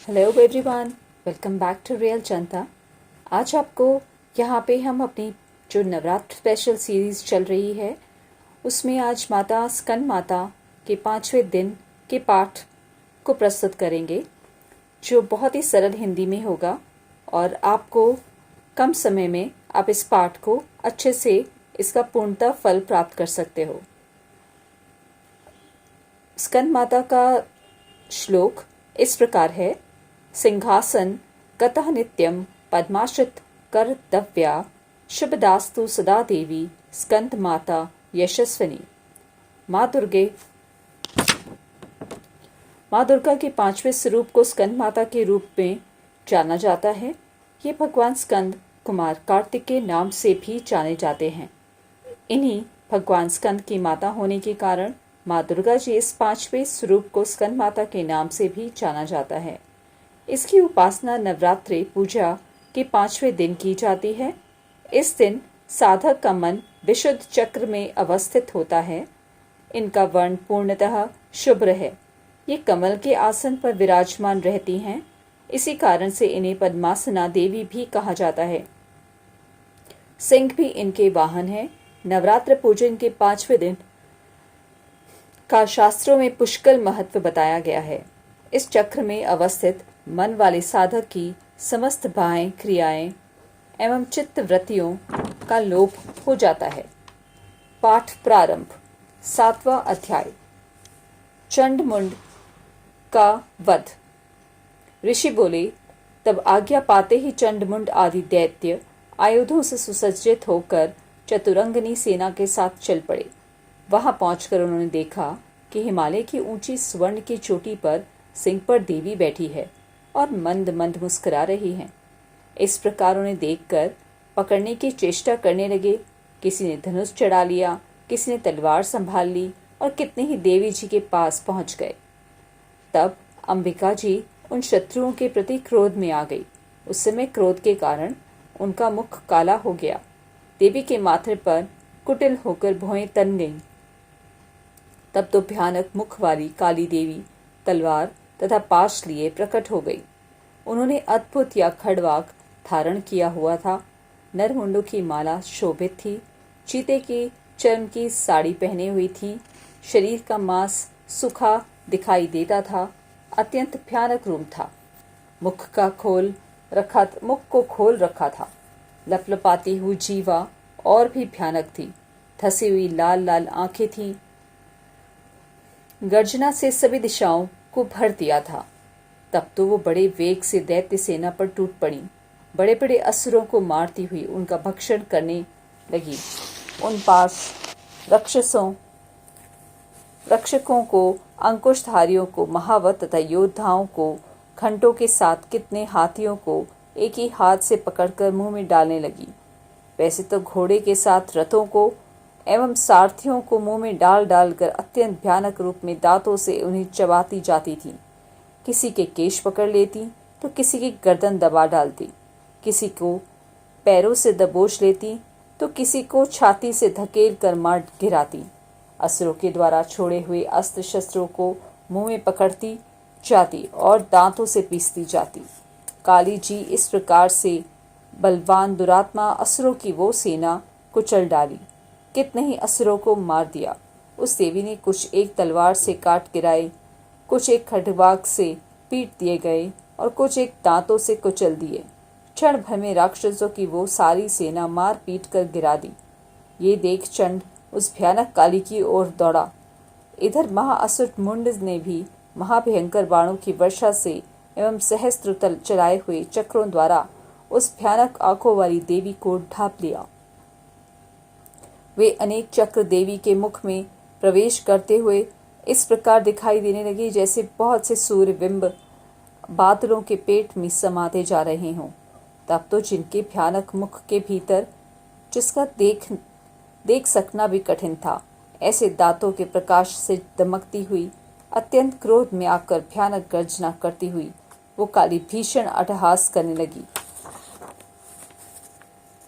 Hello everyone, welcome back to real Janta. आज आपको यहाँ पे हम अपनी जो नवरात्र स्पेशल सीरीज़ चल रही है उसमें आज माता स्कंद माता के 5वें दिन के पाठ को प्रस्तुत करेंगे, जो बहुत ही सरल हिंदी में होगा और आपको कम समय में आप इस पाठ को अच्छे से इसका पूर्णतः फल प्राप्त कर सकते हो। स्कंद माता का श्लोक इस प्रकार है। सिंहासन गतः नित्यं पद्माश्रित कर्तव्या शुभदास्तु सदा देवी स्कंद माता यशस्विनी। माँ दुर्गा के 5वें स्वरूप को स्कंद माता के रूप में जाना जाता है। ये भगवान स्कंद कुमार कार्तिक के नाम से भी जाने जाते हैं। इन्हीं भगवान स्कंद की माता होने के कारण माँ दुर्गा जी इस 5वें स्वरूप को स्कंद माता के नाम से भी जाना जाता है। इसकी उपासना नवरात्रि पूजा के 5वें दिन की जाती है। इस दिन साधक का मन विशुद्ध चक्र में अवस्थित होता है। इनका वर्ण पूर्णतः शुभ्र है। ये कमल के आसन पर विराजमान रहती हैं। इसी कारण से इन्हें पद्मासना देवी भी कहा जाता है। सिंह भी इनके वाहन है। नवरात्र पूजन के 5वें दिन का शास्त्रों में पुष्कल महत्व बताया गया है। इस चक्र में अवस्थित मन वाले साधक की समस्त भाएं, क्रियाएं एवं चित्त वृत्तियों का लोप हो जाता है। पाठ प्रारंभ। 7वां अध्याय। चंडमुंड का वध। ऋषि बोले, तब आज्ञा पाते ही चंडमुंड आदि दैत्य आयुधों से सुसज्जित होकर चतुरंगनी सेना के साथ चल पड़े। वहां पहुंचकर उन्होंने देखा कि हिमालय की ऊंची स्वर्ण की चोटी पर सिंह पर देवी बैठी है और मंद मंद मुस्कुरा रही हैं। इस प्रकार उन्हें देखकर पकड़ने की चेष्टा करने लगे। किसी ने धनुष चढ़ा लिया, किसी ने तलवार संभाल ली और कितने ही देवी जी के पास पहुंच गए। तब अंबिका जी उन शत्रुओं के प्रति क्रोध में आ गई। उस समय क्रोध के कारण उनका मुख काला हो गया। देवी के माथे पर कुटिल होकर भौहें तन गईं। तब तो भयानक मुख वाली काली देवी तलवार तथा पाश लिए प्रकट हो गई। उन्होंने अद्भुत या खड़वाक धारण किया हुआ था। नरमुंडों की माला शोभित थी। चीते की चर्म की साड़ी पहने हुई थी। शरीर का मांस सूखा दिखाई देता था। अत्यंत भयानक रूप था। मुख को खोल रखा था। लपलपाती हुई जीवा और भी भयानक थी। धसी हुई लाल लाल आंखें थीं। गर्जना से सभी दिशाओं को भर दिया था। तब तो वो बड़े वेग से दैत्य सेना पर टूट पड़ी। बड़े बड़े असुरों को मारती हुई उनका भक्षण करने लगी। उन पास रक्षकों को, अंकुशधारियों को, महावत तथा योद्धाओं को, घंटों के साथ कितने हाथियों को एक ही हाथ से पकड़कर मुंह में डालने लगी। वैसे तो घोड़े के साथ रथों को एवं सारथियों को मुंह में डाल डालकर अत्यंत भयानक रूप में दांतों से उन्हें चबाती जाती थी। किसी के केश पकड़ लेती तो किसी की गर्दन दबा डालती, किसी को पैरों से दबोच लेती तो किसी को छाती से धकेल कर मार गिराती। असुरों के द्वारा छोड़े हुए अस्त्र शस्त्रों को मुंह में पकड़ती जाती और दांतों से पीसती जाती। काली जी इस प्रकार से बलवान दुरात्मा असुरों की वो सेना कुचल डाली। कितने ही असुरों को मार दिया। उस देवी ने कुछ एक तलवार से काट गिराए, कुछ एक खड्गवाक से पीट दिए गए और कुछ एक दांतों से कुचल दिए। क्षण भर में राक्षसों की वो सारी सेना मार पीट कर गिरा दी। ये देख चंड उस भयानक काली की ओर दौड़ा। इधर महाअसुर मुंड ने भी महाभयंकर बाणों की वर्षा से एवं सहस्त्र चलाए हुए चक्रों द्वारा उस भयानक आंखों वाली देवी को ढांप लिया। वे अनेक चक्र देवी के मुख में प्रवेश करते हुए इस प्रकार दिखाई देने लगे जैसे बहुत से सूर्य बिंब बादलों के पेट में समाते जा रहे हों। तब तो जिनके भयानक मुख के भीतर जिसका देख सकना भी कठिन था, ऐसे दांतों के प्रकाश से दमकती हुई अत्यंत क्रोध में आकर भयानक गर्जना करती हुई वो काली भीषण अट्टहास करने लगी।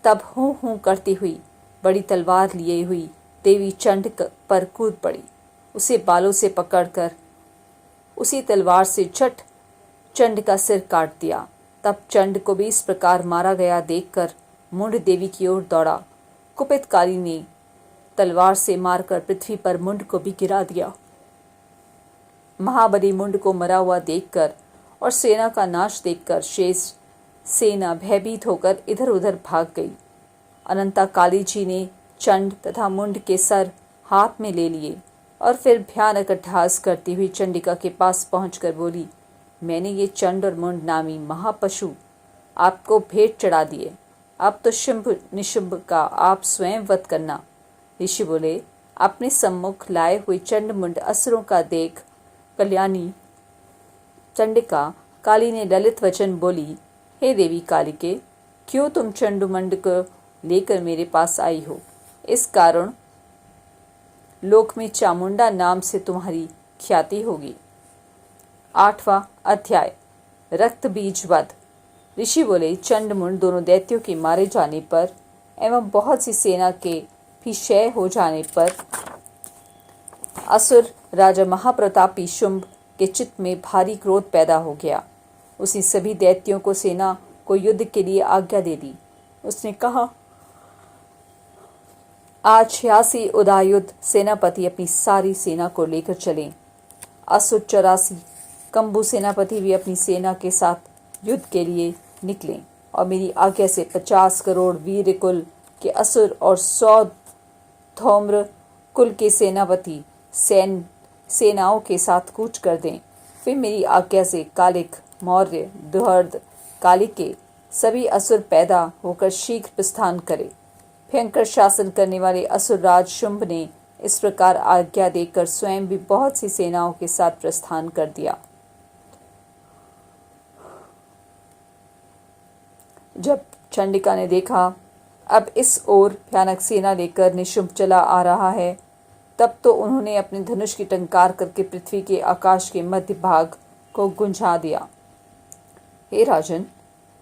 तब हूं हूं करती हुई बड़ी तलवार लिए हुई देवी चंड पर कूद पड़ी। उसे बालों से पकड़कर उसी तलवार से चंड का सिर काट दिया। तब चंड को भी इस प्रकार मारा गया देखकर मुंड देवी की ओर दौड़ा। कुपित काली ने तलवार से मारकर पृथ्वी पर मुंड को भी गिरा दिया। महाबली मुंड को मरा हुआ देखकर और सेना का नाश देखकर शेष सेना भयभीत होकर इधर उधर भाग गई। अनंता काली जी ने चंड तथा मुंड के सर हाथ में ले लिए और फिर भयानक अट्टहास करती हुई चंडिका के पास पहुंचकर बोली, मैंने ये चंड और मुंड नामी महापशु आपको भेंट चढ़ा दिए। अब तो शुंभ निशुंभ का आप स्वयं वध करना। ऋषि बोले, अपने सम्मुख लाए हुए चंड मुंड असुरों का देख कल्याणी चंडिका काली ने ललित वचन बोली, हे देवी कालिके, क्यों तुम चंड मुंड को लेकर मेरे पास आई हो? इस कारण लोक में चामुंडा नाम से तुम्हारी ख्याति होगी। 8वां अध्याय रक्त बीज वध। ऋषि बोले, चंड मुंड दोनों दैत्यों के मारे जाने पर एवं बहुत सी सेना के भी क्षय हो जाने पर असुर राजा महाप्रतापी शुंभ के चित्त में भारी क्रोध पैदा हो गया। उसने सभी दैत्यों को सेना को युद्ध के लिए आज्ञा दे दी। उसने कहा, आज 86 उदायुध सेनापति अपनी सारी सेना को लेकर चलें। असुर 84 कंबु सेनापति भी अपनी सेना के साथ युद्ध के लिए निकलें और मेरी आज्ञा से 50 करोड़ वीर कुल के असुर और 100 धौम्र कुल के सेनापति सेनाओं के साथ कूच कर दें। फिर मेरी आज्ञा से कालिक, मौर्य, दुहर्द, कालिक के सभी असुर पैदा होकर शीघ्र प्रस्थान करें। भयंकर शासन करने वाले असुर राज शुंभ ने इस प्रकार आज्ञा देकर स्वयं भी बहुत सी सेनाओं के साथ प्रस्थान कर दिया। जब चंडिका ने देखा अब इस ओर भयानक सेना लेकर निशुंभ चला आ रहा है, तब तो उन्होंने अपने धनुष की टंकार करके पृथ्वी के आकाश के मध्य भाग को गुंजा दिया। हे राजन,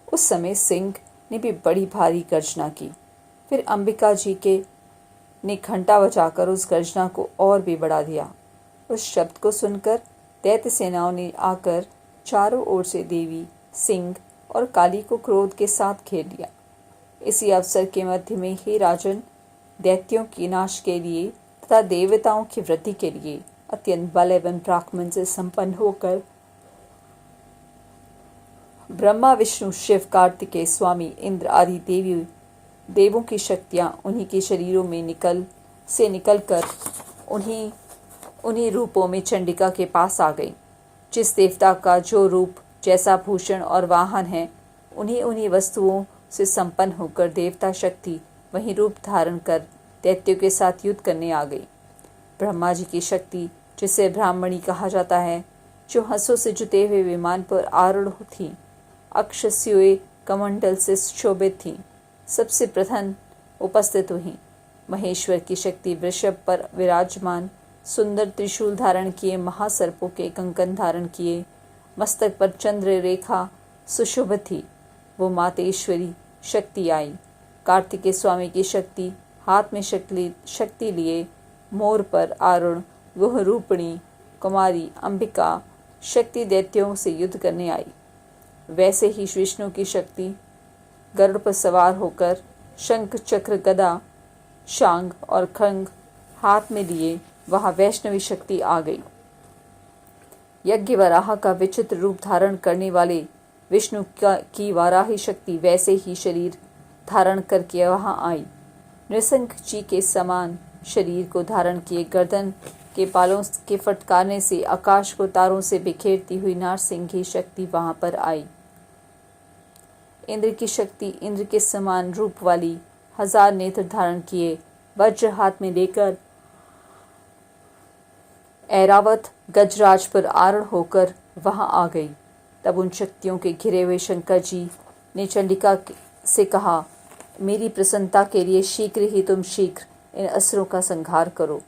उस समय सिंह ने भी बड़ी भारी गर्जना की। फिर अंबिका जी के ने घंटा बजाकर उस गर्जना को और भी बढ़ा दिया। उस शब्द को सुनकर दैत्य सेनाओं ने आकर चारों ओर से देवी, सिंह और काली को क्रोध के साथ घेर लिया। इसी अवसर के मध्य में, हे राजन, दैत्यों के नाश के लिए तथा देवताओं की वृद्धि के लिए अत्यंत बल एवं पराक्रम से संपन्न होकर ब्रह्मा, विष्णु, शिव, कार्तिकेय, स्वामी इंद्र आदि देवों की शक्तियां उन्हीं के शरीरों में निकलकर उन्हीं रूपों में चंडिका के पास आ गई। जिस देवता का जो रूप, जैसा भूषण और वाहन है, उन्हीं वस्तुओं से संपन्न होकर देवता शक्ति वही रूप धारण कर दैत्यों के साथ युद्ध करने आ गई। ब्रह्मा जी की शक्ति, जिसे ब्राह्मणी कहा जाता है, जो हंसों से जुते हुए विमान पर आरूढ़ थी, अक्षस्युए कमंडल से शोभित थी, सबसे प्रथम उपस्थित हुई। महेश्वर की शक्ति वृषभ पर विराजमान, सुंदर त्रिशूल धारण किए, महासर्पों के कंकन धारण किए, मस्तक पर चंद्र रेखा सुशुभ थी, वो मातेश्वरी शक्ति आई। कार्तिकेय स्वामी की शक्ति, हाथ में शक्ति लिए मोर पर आरूढ़ वह रूपणी कुमारी अंबिका शक्ति दैत्यों से युद्ध करने आई। वैसे ही विष्णु की शक्ति गरुड़ पर सवार होकर शंख, चक्र, गदा, शांग और खंग हाथ में लिए वहां वैष्णवी शक्ति आ गई। यज्ञ वराह का विचित्र रूप धारण करने वाले विष्णु की वाराही शक्ति वैसे ही शरीर धारण करके वहां आई। नृसिंह जी के समान शरीर को धारण किए, गर्दन के बालों के फटकारने से आकाश को तारों से बिखेरती हुई नारसिंह की शक्ति वहां पर आई। इंद्र की शक्ति, इंद्र के समान रूप वाली 1000 नेत्र धारण किए, वज्र हाथ में लेकर ऐरावत गजराज पर आरूढ़ होकर वहां आ गई। तब उन शक्तियों के घिरे हुए शंकर जी ने चंडिका से कहा, मेरी प्रसन्नता के लिए तुम शीघ्र इन असुरों का संहार करो।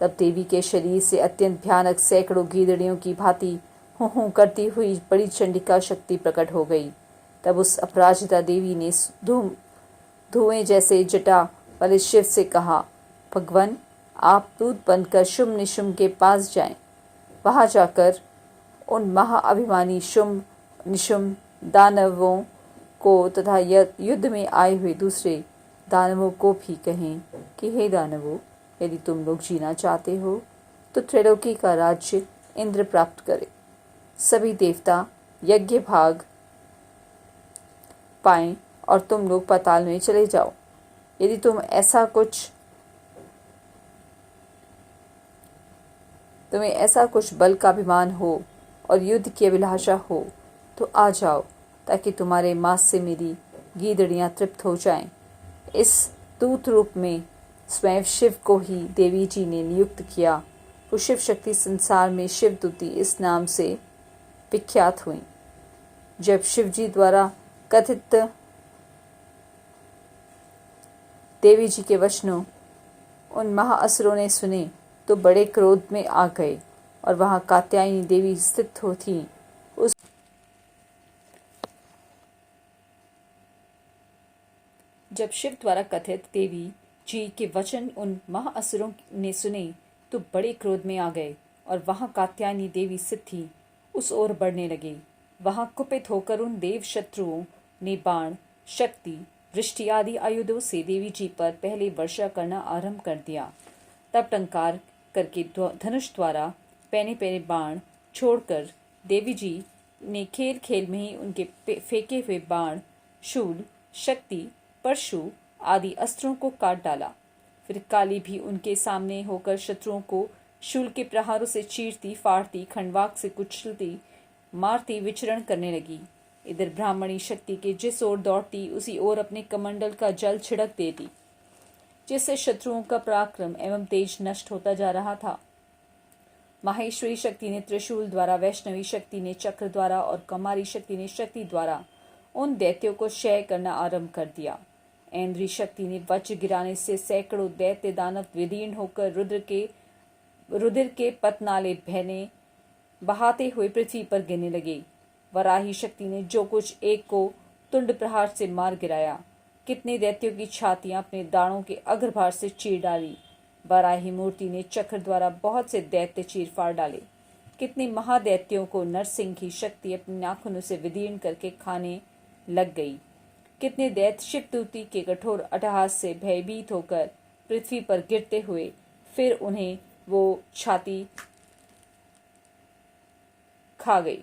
तब देवी के शरीर से अत्यंत भयानक सैकड़ों गीदड़ियों की भांति हूँ करती हुई बड़ी चंडिका शक्ति प्रकट हो गई। तब उस अपराजिता देवी ने धुएं जैसे जटा वाले शिव से कहा, भगवान, आप दूत बनकर शुंभ निशुंभ के पास जाएं। वहां जाकर उन महाअभिमानी शुंभ निशुम्भ दानवों को तथा युद्ध में आए हुए दूसरे दानवों को भी कहें कि हे दानवों, यदि तुम लोग जीना चाहते हो तो त्रैलोकी का राज्य इंद्र प्राप्त करे। सभी देवता यज्ञ भाग पाएं और तुम लोग पाताल में चले जाओ। यदि तुम्हें ऐसा कुछ बल का अभिमान हो और युद्ध की अभिलाषा हो तो आ जाओ, ताकि तुम्हारे मांस से मेरी गीदड़ियां तृप्त हो जाएं। इस दूत रूप में स्वयं शिव को ही देवी जी ने नियुक्त किया। वो शिव शक्ति संसार में शिवदूती इस नाम से विख्यात हुई। जब शिव जी द्वारा कथित देवी जी के वचनों उन महाअसुरों ने सुने तो बड़े क्रोध में आ गए और वहां कात्यायनी देवी स्थित हो थी। जब शिव द्वारा कथित देवी जी के वचन उन महाअसुरों ने सुने तो बड़े क्रोध में आ गए और वहां कात्यायनी देवी स्थित थी, उस ओर बढ़ने लगे। वहां कुपित होकर उन देव शत्रुओं ने बाण, शक्ति, वृष्टि आदि आयुधों से देवी जी पर पहले वर्षा करना आरंभ कर दिया। तब टंकार करके धनुष द्वारा पैने पैने बाण छोड़कर देवी जी ने खेल खेल में ही उनके फेंके हुए बाण, शूल, शक्ति, परशु आदि अस्त्रों को काट डाला। फिर काली भी उनके सामने होकर शत्रुओं को शूल के प्रहारों से चीरती, फाड़ती, खंडवाक से कुचलती, मारती, विचरण करने लगी। इधर ब्राह्मणी शक्ति के जिस ओर दौड़ती उसी ओर अपने कमंडल का जल छिड़क देती, जिससे शत्रुओं का पराक्रम एवं तेज नष्ट होता जा रहा था। माहेश्वरी शक्ति ने त्रिशूल द्वारा, वैष्णवी शक्ति ने चक्र द्वारा और कौमारी शक्ति ने शक्ति द्वारा उन दैत्यों को क्षय करना आरंभ कर दिया। ऐन्द्री शक्ति ने वज्र गिराने से सैकड़ों दैत्य दानव विदीर्ण होकर रुधिर के पतनाले बहाते हुए पृथ्वी पर गिरने लगे। वराही शक्ति ने जो कुछ एक को तुंड प्रहार से मार गिराया। कितने दैत्यों की छातियां अपने दाढ़ों के अग्रभाग से चीर डाली। वराही मूर्ति ने चक्र द्वारा बहुत से दैत्य चीर फाड़ डाले। कितने महादैत्यों को नरसिंह की शक्ति अपने नाखूनों से विदीर्ण करके खाने लग गई। कितने दैत्य शिवदूती के कठोर अट्टहास से भयभीत होकर पृथ्वी पर गिरते हुए फिर उन्हें वो छाती खा गई।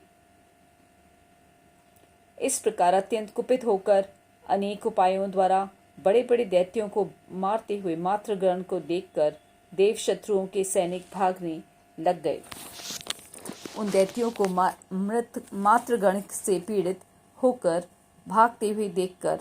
इस प्रकार अत्यंत कुपित होकर अनेक उपायों द्वारा बड़े बड़े दैत्यों को मारते हुए मातृगण को देखकर देव शत्रुओं के सैनिक भागने लग गए। उन दैत्यों को मृत मातृगण से पीड़ित होकर भागते हुए देखकर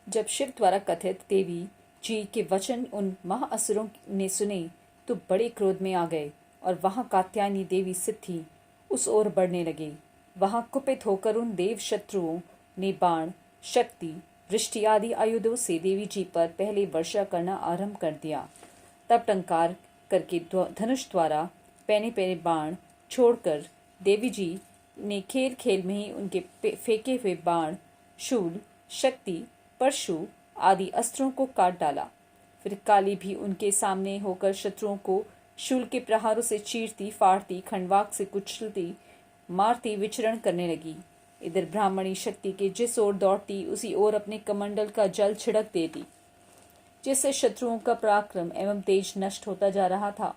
जब शिव द्वारा कथित देवी जी के वचन उन महाअसुरों ने सुने तो बड़े क्रोध में आ गए और वहां कात्यायनी देवी स्थित थी, उस ओर बढ़ने लगे। वहां कुपित होकर उन देव शत्रुओं ने बाण, शक्ति, वृष्टि आदि आयुधों से देवी जी पर पहले वर्षा करना आरंभ कर दिया। तब टंकार करके धनुष द्वारा पैने पैने बाण छोड़कर देवी जी ने खेल खेल में ही उनके फेंके हुए बाण, शूल, शक्ति, परशु आदि अस्त्रों को काट डाला। फिर काली भी उनके सामने होकर शत्रुओं को शूल के प्रहारों से चीरती, फाड़ती, खंडवाक से कुचलती, मारती, विचरण करने लगी। इधर ब्राह्मणी शक्ति के जिस ओर दौड़ती उसी ओर अपने कमंडल का जल छिड़क देती, जिससे शत्रुओं का पराक्रम एवं तेज नष्ट होता जा रहा था।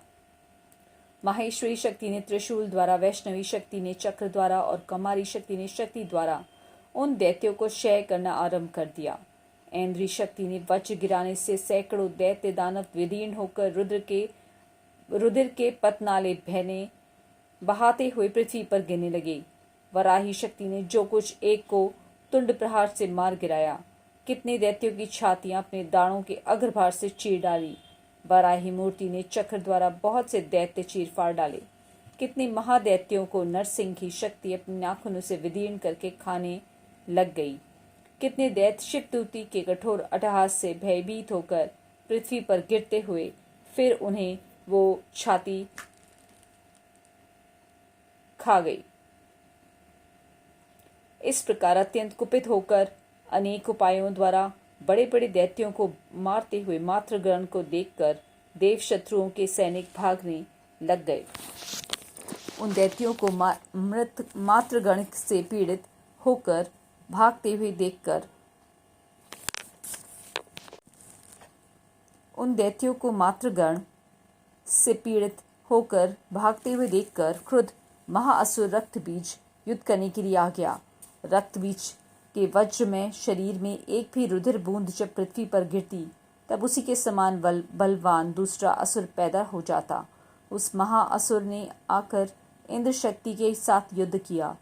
माहेश्वरी शक्ति ने त्रिशूल द्वारा, वैष्णवी शक्ति ने चक्र द्वारा और कौमारी शक्ति ने शक्ति द्वारा उन दैत्यों को क्षय करना आरंभ कर दिया। ऐन्द्री शक्ति ने वज्र गिराने से सैकड़ों दैत्य दानव विदीर्ण होकर रुधिर के पतनाले बहाते हुए पृथ्वी पर गिरने लगे। वराही शक्ति ने जो कुछ एक को तुंड प्रहार से मार गिराया। कितने दैत्यों की छातियां अपने दाढ़ों के अग्रभाग से चीर डाली। वराही मूर्ति ने चक्र द्वारा बहुत से दैत्य चीर फाड़ डाले। कितने महादैत्यों को नरसिंह की शक्ति अपने नाखूनों से विदीर्ण करके खाने लग गई। कितने दैत्य शिवदूती के कठोर अट्टहास से भयभीत होकर पृथ्वी पर गिरते हुए फिर उन्हें वो छाती खा गई। इस प्रकार अत्यंत कुपित होकर अनेक उपायों द्वारा बड़े बड़े दैत्यों को मारते हुए मातृगण को देखकर देव शत्रुओं के सैनिक भागने लग गए। उन दैत्यों को मृत मातृगण से पीड़ित होकर भागते हुए देखकर क्रुद्ध महाअसुर रक्तबीज युद्ध करने के लिए आ गया। रक्तबीज के वज्र में शरीर में एक भी रुधिर बूंद जब पृथ्वी पर गिरती तब उसी के समान बलवान दूसरा असुर पैदा हो जाता। उस महाअसुर ने आकर इंद्र शक्ति के साथ युद्ध किया।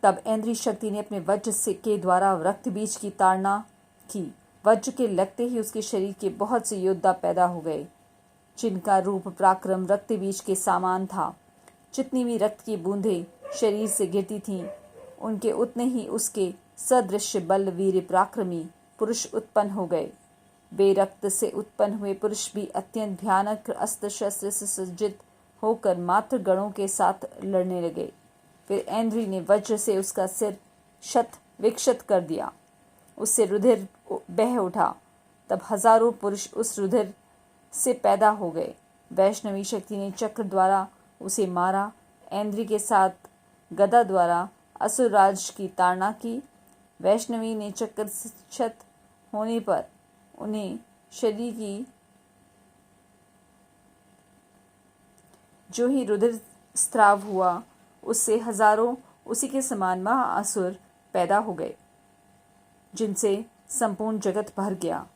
तब इंद्र शक्ति ने अपने वज्र के द्वारा रक्तबीज की ताड़ना की। वज्र के लगते ही उसके शरीर के बहुत से योद्धा पैदा हो गए, जिनका रूप पराक्रम रक्तबीज के समान था। जितनी भी रक्त की बूंदें शरीर से गिरती थीं, उनके उतने ही उसके सदृश बल वीर पराक्रमी पुरुष उत्पन्न हो गए। वे रक्त से उत्पन्न हुए पुरुष भी अत्यंत भयानक अस्त्र शस्त्र से सज्जित होकर मातृ गणों के साथ लड़ने लगे। फिर इंद्र ने वज्र से उसका सिर शत विक्षत कर दिया। उससे रुधिर बह उठा। तब हजारों पुरुष उस रुधिर से पैदा हो गए। वैष्णवी शक्ति ने चक्र द्वारा उसे मारा। इंद्र के साथ गदा द्वारा असुरराज की ताड़ना की। वैष्णवी ने चक्र से क्षत होने पर उन्हें शरीर की जो ही रुधिर स्त्राव हुआ, उससे हजारों उसी के समान महाअसुर पैदा हो गए, जिनसे संपूर्ण जगत भर गया।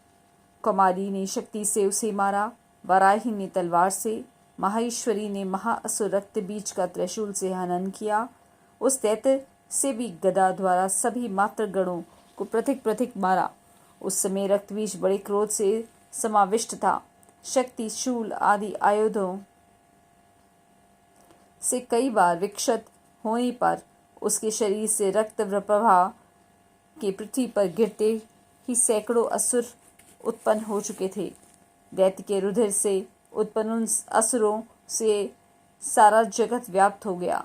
कुमारी ने शक्ति से उसे मारा। वराही ने तलवार से, माहेश्वरी ने महाअसुर रक्तबीज का त्रिशूल से हनन किया। उस दैत्य से भी गदा द्वारा सभी मातृगणों को पृथक पृथक मारा। उस समय रक्तबीज बड़े क्रोध से समाविष्ट था। शक्ति शूल आदि आयुधों से कई बार विक्षत होने पर उसके शरीर से रक्त प्रवाह के पृथ्वी पर गिरते ही सैकड़ों असुर उत्पन्न हो चुके थे। दैत्य के रुधिर से उत्पन्न उन असुरों से सारा जगत व्याप्त हो गया।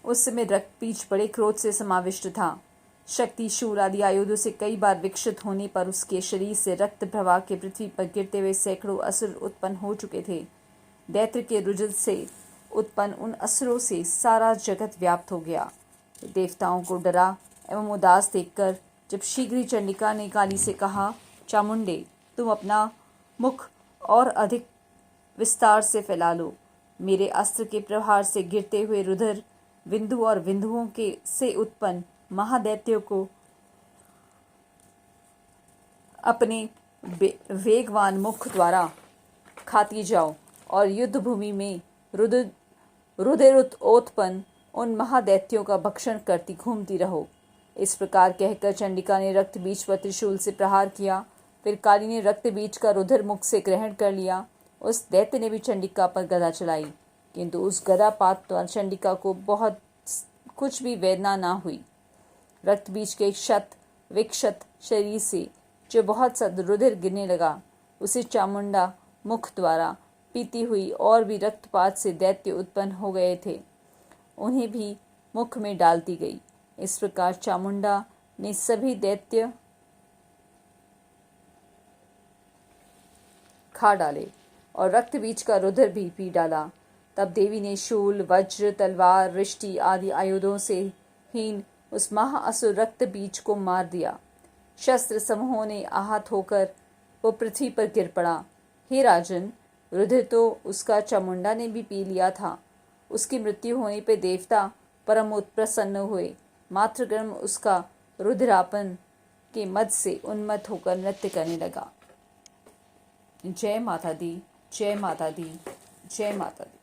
उस समय रक्तबीज बड़े क्रोध से समाविष्ट था। शक्ति शूल आदि आयुधों से कई बार विक्षत होने पर उसके शरीर से रक्त प्रवाह के पृथ्वी पर गिरते हुए सैकड़ों असुर उत्पन्न हो चुके थे। दैत्य के रुधिर से उत्पन्न उन असुरों से सारा जगत व्याप्त हो गया। देवताओं को डरा एवं उदास देखकर जब शीघ्र ही चंडिका ने काली से कहा, चामुंडे, तुम अपना मुख और अधिक विस्तार से फैला लो। मेरे अस्त्र के प्रहार से गिरते हुए रुधिर बिंदु और बिंदुओं के से उत्पन्न महादैत्यों को अपने वेगवान मुख द्वारा खाती जाओ और युद्ध भूमि में रुधिरोत्पन्न उन महादैत्यों का भक्षण करती घूमती रहो। इस प्रकार कहकर चंडिका ने रक्तबीज पर त्रिशूल से प्रहार किया। फिर काली ने रक्तबीज का रुधिर मुख से ग्रहण कर लिया। उस दैत्य ने भी चंडिका पर गदा चलाई, किंतु उस गदापात द्वारा चंडिका को बहुत कुछ भी वेदना ना हुई। रक्तबीज के शत विक्षत शरीर से जो बहुत सा रुधिर गिरने लगा, उसे चामुंडा मुख द्वारा पीती हुई और भी रक्तपात से दैत्य उत्पन्न हो गए थे, उन्हें भी मुख में डालती गई। इस प्रकार चामुंडा ने सभी दैत्य खा डाले और रक्तबीज का रुधिर भी पी डाला। तब देवी ने शूल, वज्र, तलवार, रिष्टि आदि आयुधों से हीन उस महाअसुर रक्तबीज को मार दिया। शस्त्र समूहों ने आहत होकर वो पृथ्वी पर गिर पड़ा। हे राजन, रुधिर तो उसका चामुंडा ने भी पी लिया था। उसकी मृत्यु होने पर देवता परम प्रसन्न हुए। मातृगण उसका रुधिरापन के मद से उन्मत्त होकर नृत्य करने लगा। जय माता दी, जय माता दी, जय माता दी।